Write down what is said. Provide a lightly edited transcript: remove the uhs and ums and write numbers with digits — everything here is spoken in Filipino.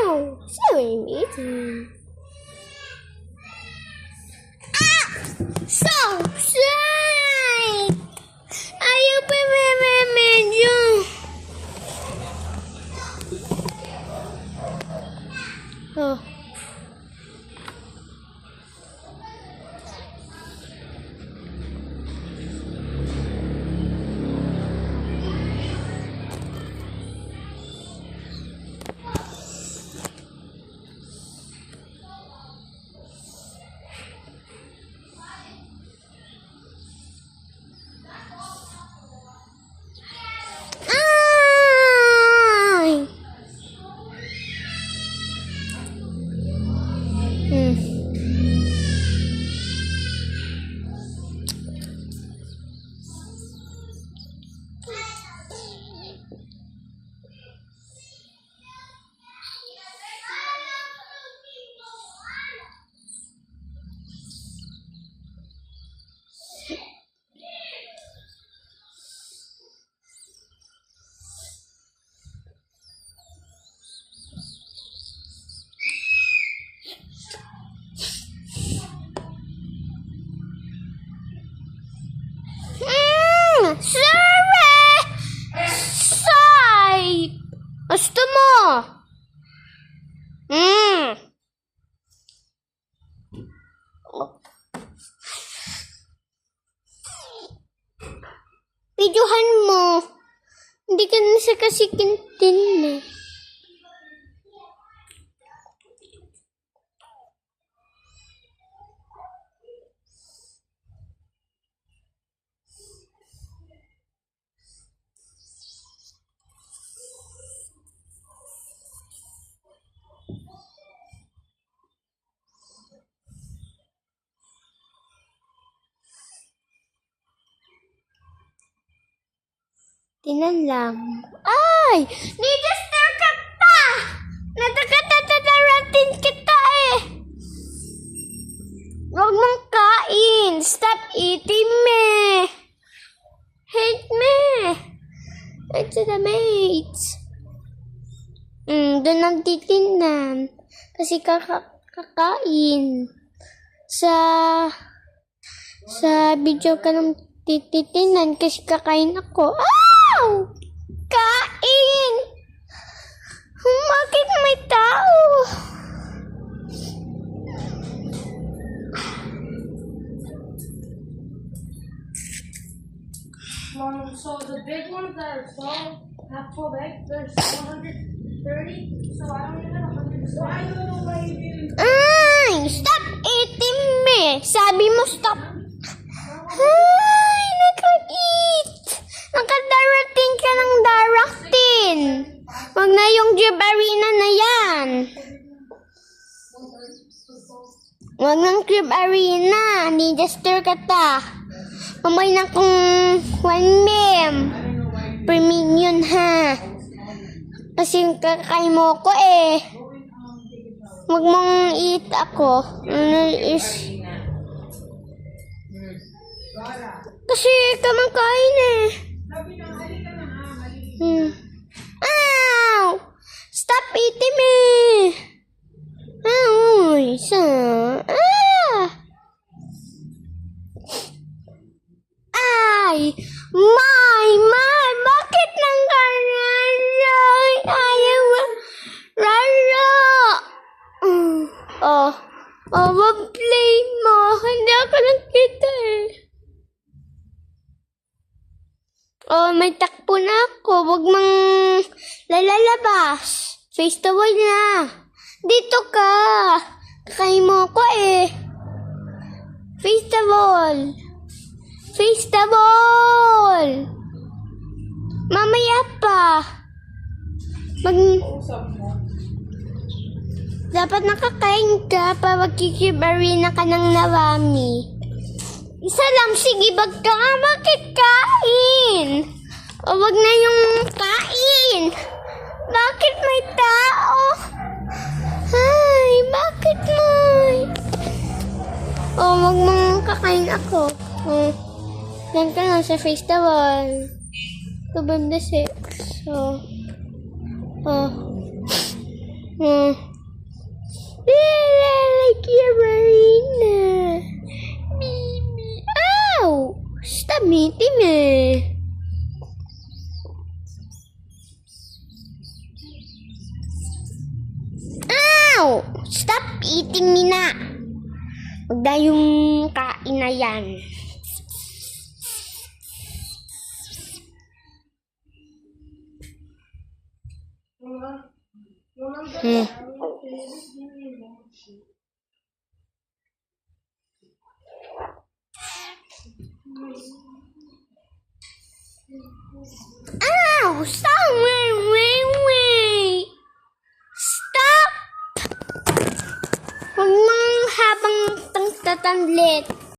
Wow, so amazing. So slight. Ayaw pa medyo. Oh. Say! Gusto mo? Videohan mo. Hindi ka na siya kasi kintin eh. Tinan lang. Ay! Nidaster ka pa! Natakatataratin kita eh! Huwag mong kain! Stop eating me! Hate me! Hate to the mates! Doon ang titinan. Kasi kakain. Sa video ka ng titinan kasi kakain ako. Ow! Kain! Bakit may tao? So the big ones that are small have 12 eggs. There's 130. So I don't even know 100. Ay! Stop eating me! Sabi mo stop. Ay! Nakag-eat! Nakadarating ka ng darating. Wag na yung Jib Arena na yan. Wag ng Jib Arena. Nidaster ka ta. Mamay na kung 1 mem. Per minion ha. Kasi kakain mo ko eh. Wag mong eat ako. Kasi kamangkain eh. Ow! Stop eating me! Ow! Isa. Ay! My! Bakit nang gano'n? Ayaw mo. Rara! Mag-play mo. Hindi ako nakita eh. May takpo na ako. Huwag mang lalabas. Face the wall na. Dito ka. Kakain mo ko eh. Face the wall. Face the wall. Mamaya pa. Dapat nakakain ka pa. Magkikib arena ka ng nawami. Isa lang, sige, bag ka nga. Bakit kain? O, wag na yung kain. Bakit may tao? Ay, bakit may? O, wag mong kakain ako. O, yan ka lang sa face the wall. November 6. So, like you, Marina. Baby. Ow! Stop meeting me. Ow! Stop eating me na. Huwag na yung kain na yan. Ow! Stop! Wait! Stop! Huwag mong habang tatandlit.